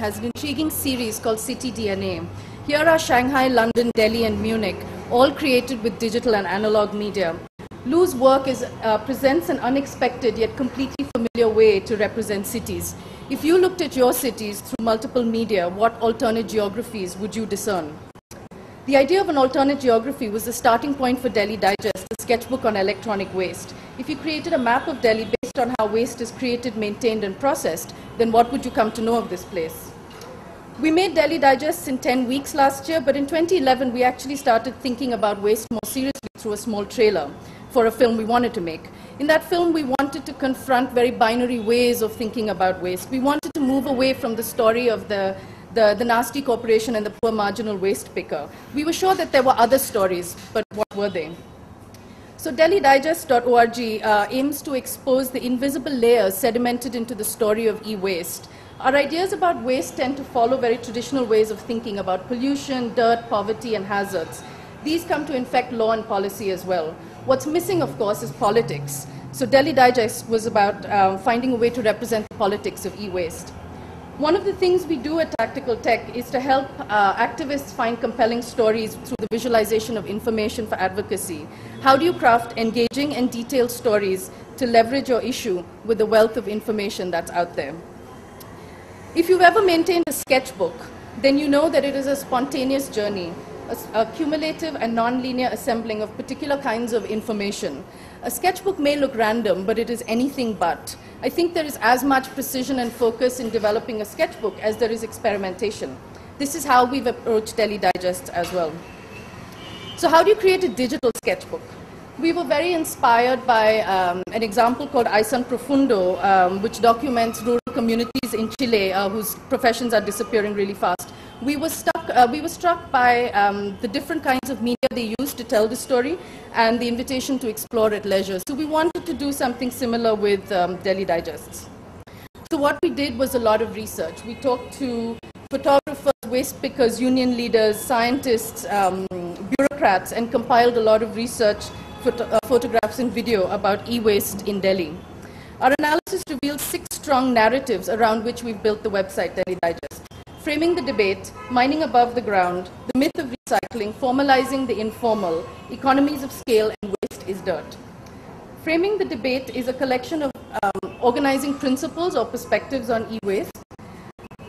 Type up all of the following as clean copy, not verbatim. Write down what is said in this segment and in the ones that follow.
has an intriguing series called City DNA. Here are Shanghai, London, Delhi, and Munich, all created with digital and analog media. Lou's work presents an unexpected yet completely familiar way to represent cities. If you looked at your cities through multiple media, what alternate geographies would you discern? The idea of an alternate geography was the starting point for Delhi Digest, a sketchbook on electronic waste. If you created a map of Delhi based on how waste is created, maintained, and processed, then what would you come to know of this place? We made Delhi Digests in 10 weeks last year, but in 2011 we actually started thinking about waste more seriously through a small trailer for a film we wanted to make. In that film, we wanted to confront very binary ways of thinking about waste. We wanted to move away from the story of the nasty corporation and the poor marginal waste picker. We were sure that there were other stories, but what were they? So DelhiDigest.org aims to expose the invisible layers sedimented into the story of e-waste. Our ideas about waste tend to follow very traditional ways of thinking about pollution, dirt, poverty, and hazards. These come to infect law and policy as well. What's missing, of course, is politics. So Delhi Digest was about finding a way to represent the politics of e-waste. One of the things we do at Tactical Tech is to help activists find compelling stories through the visualization of information for advocacy. How do you craft engaging and detailed stories to leverage your issue with the wealth of information that's out there? If you've ever maintained a sketchbook, then you know that it is a spontaneous journey, a cumulative and non-linear assembling of particular kinds of information. A sketchbook may look random, but it is anything but. I think there is as much precision and focus in developing a sketchbook as there is experimentation. This is how we've approached Delhi Digest as well. So how do you create a digital sketchbook? We were very inspired by an example called Aysan Profundo, which documents rural communities in Chile whose professions are disappearing really fast. We were struck by the different kinds of media they use to tell the story and the invitation to explore at leisure. So we wanted to do something similar with Delhi Digests. So what we did was a lot of research. We talked to photographers, waste pickers, union leaders, scientists, bureaucrats, and compiled a lot of research, photographs and video about e-waste in Delhi. Our analysis revealed 6 strong narratives around which we've built the website Delhi Digest. Framing the debate, mining above the ground, the myth of recycling, formalizing the informal, economies of scale, and waste is dirt. Framing the debate is a collection of organizing principles or perspectives on e-waste.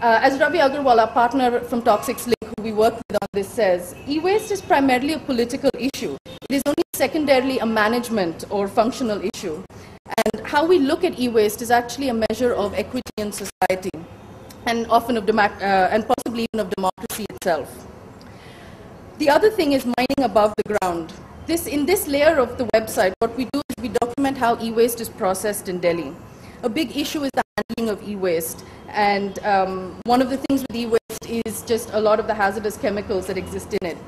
As Ravi Agarwal, our partner from Toxics Link, who we work with on this, says, e-waste is primarily a political issue. It is only secondarily a management or functional issue. And how we look at e-waste is actually a measure of equity in society, and often of and possibly even of democracy itself. The other thing is mining above the ground. In this layer of the website, what we do is we document how e-waste is processed in Delhi. A big issue is the handling of e-waste, and one of the things with e-waste is just a lot of the hazardous chemicals that exist in it.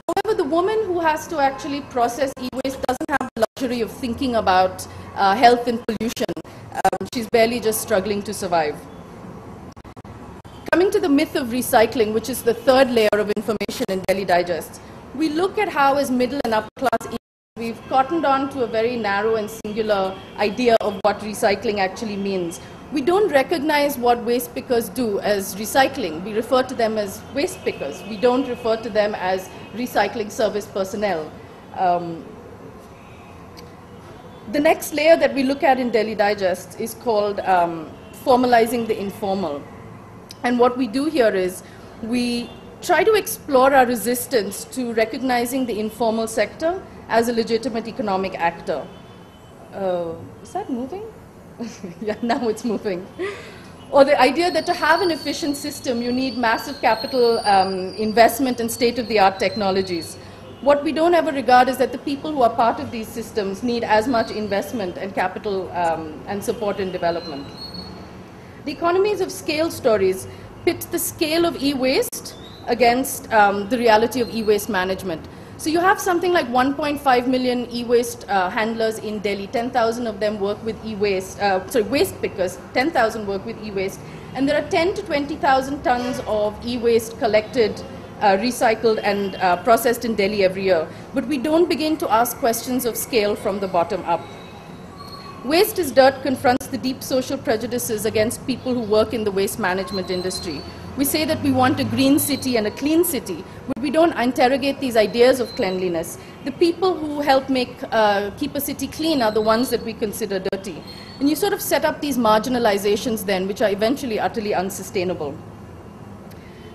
However, the woman who has to actually process e-waste doesn't have the luxury of thinking about health and pollution. She's barely just struggling to survive. Coming to the myth of recycling, which is the third layer of information in Delhi Digest, we look at how as middle and upper class we've cottoned on to a very narrow and singular idea of what recycling actually means. We don't recognize what waste pickers do as recycling. We refer to them as waste pickers. We don't refer to them as recycling service personnel. The next layer that we look at in Delhi Digest is called formalizing the informal. And what we do here is we try to explore our resistance to recognizing the informal sector as a legitimate economic actor. Is that moving? Yeah, now it's moving. Or the idea that to have an efficient system, you need massive capital investment and state-of-the-art technologies. What we don't ever regard is that the people who are part of these systems need as much investment and capital and support and development. The economies of scale stories pit the scale of e-waste against the reality of e-waste management. So you have something like 1.5 million e-waste handlers in Delhi. 10,000 of them work with e-waste, waste pickers. 10,000 work with e-waste. And there are 10 to 20,000 tons of e-waste collected, recycled, and processed in Delhi every year. But we don't begin to ask questions of scale from the bottom up. Waste is Dirt confronts the deep social prejudices against people who work in the waste management industry. We say that we want a green city and a clean city, but we don't interrogate these ideas of cleanliness. The people who help keep a city clean are the ones that we consider dirty. And you sort of set up these marginalizations then, which are eventually utterly unsustainable.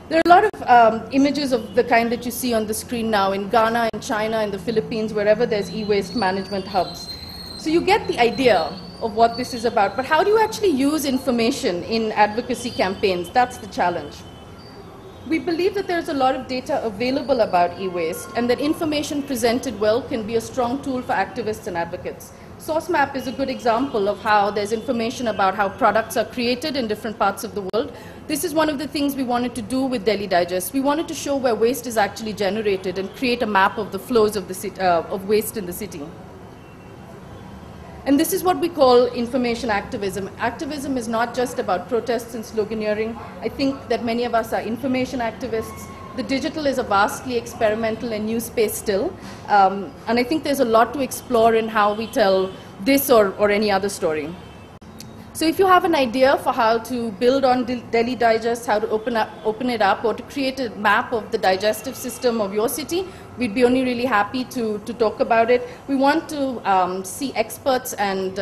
There are a lot of images of the kind that you see on the screen now in Ghana, in China, in the Philippines, wherever there's e-waste management hubs. So you get the idea of what this is about, but how do you actually use information in advocacy campaigns? That's the challenge. We believe that there's a lot of data available about e-waste and that information presented well can be a strong tool for activists and advocates. SourceMap is a good example of how there's information about how products are created in different parts of the world. This is one of the things we wanted to do with Delhi Digest. We wanted to show where waste is actually generated and create a map of the flows of, of waste in the city. And this is what we call information activism. Activism is not just about protests and sloganeering. I think that many of us are information activists. The digital is a vastly experimental and new space still. And I think there's a lot to explore in how we tell this or any other story. So if you have an idea for how to build on Delhi Digest, how to open it up, or to create a map of the digestive system of your city, we'd be only really happy to talk about it. We want to see experts and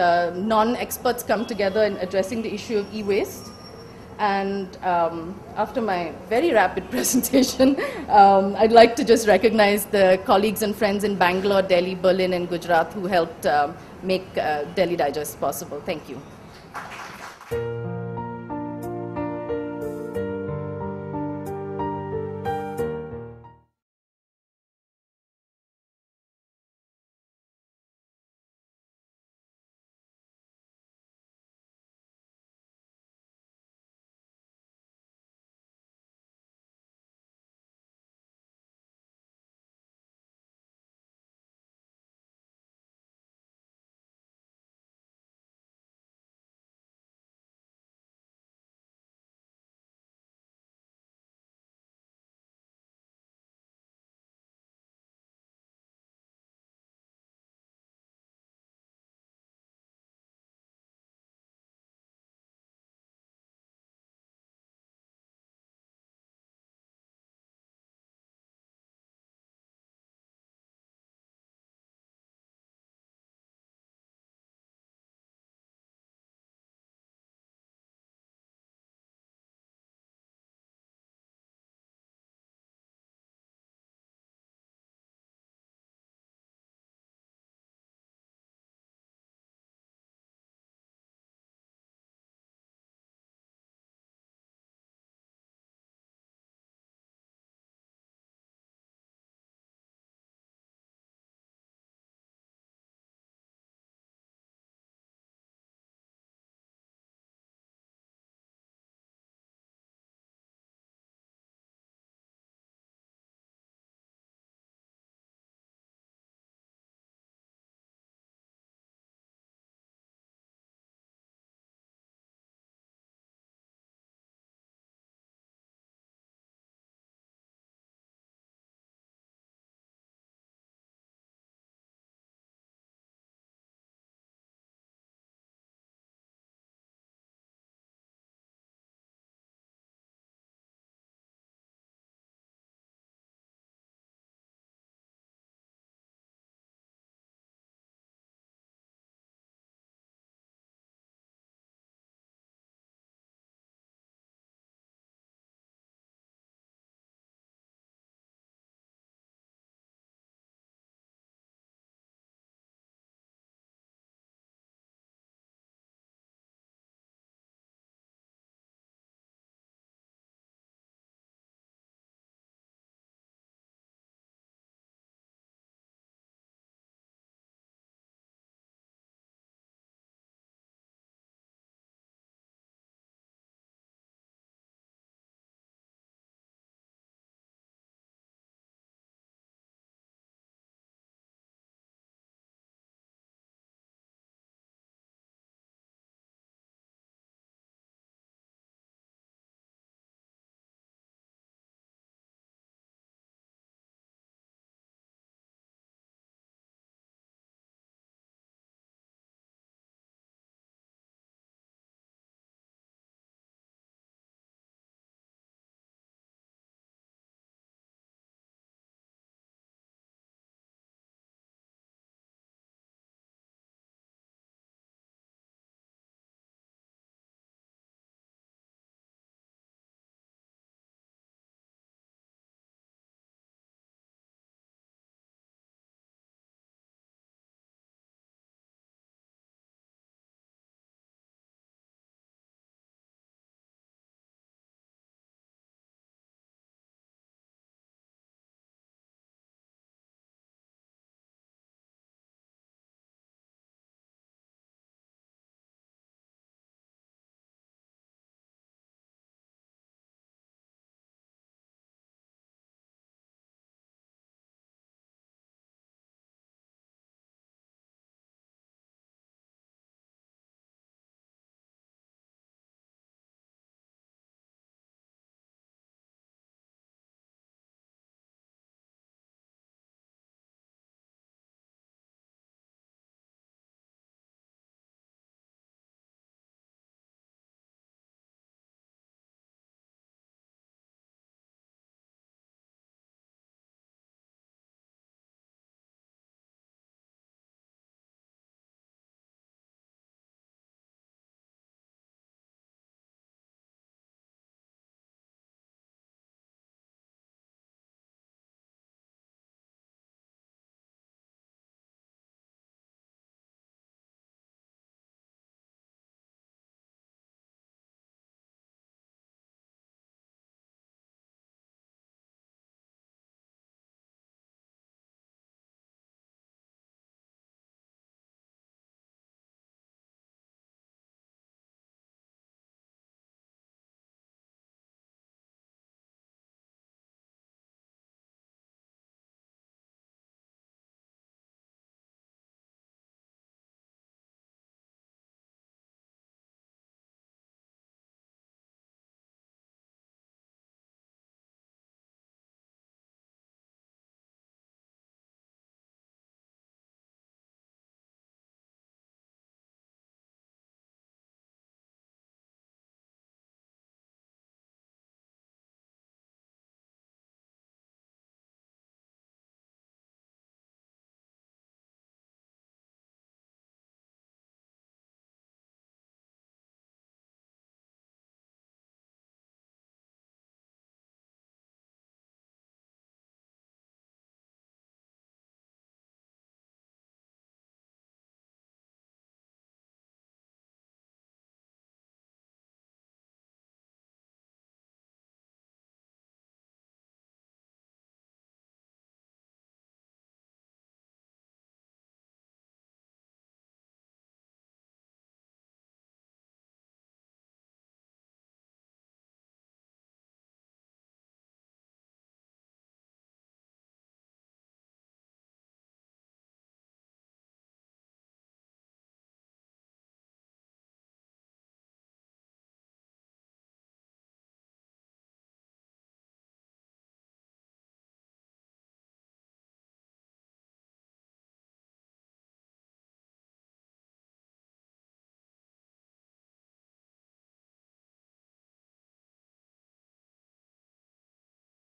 non-experts come together in addressing the issue of e-waste. And after my very rapid presentation, I'd like to just recognize the colleagues and friends in Bangalore, Delhi, Berlin, and Gujarat who helped make Delhi Digest possible. Thank you.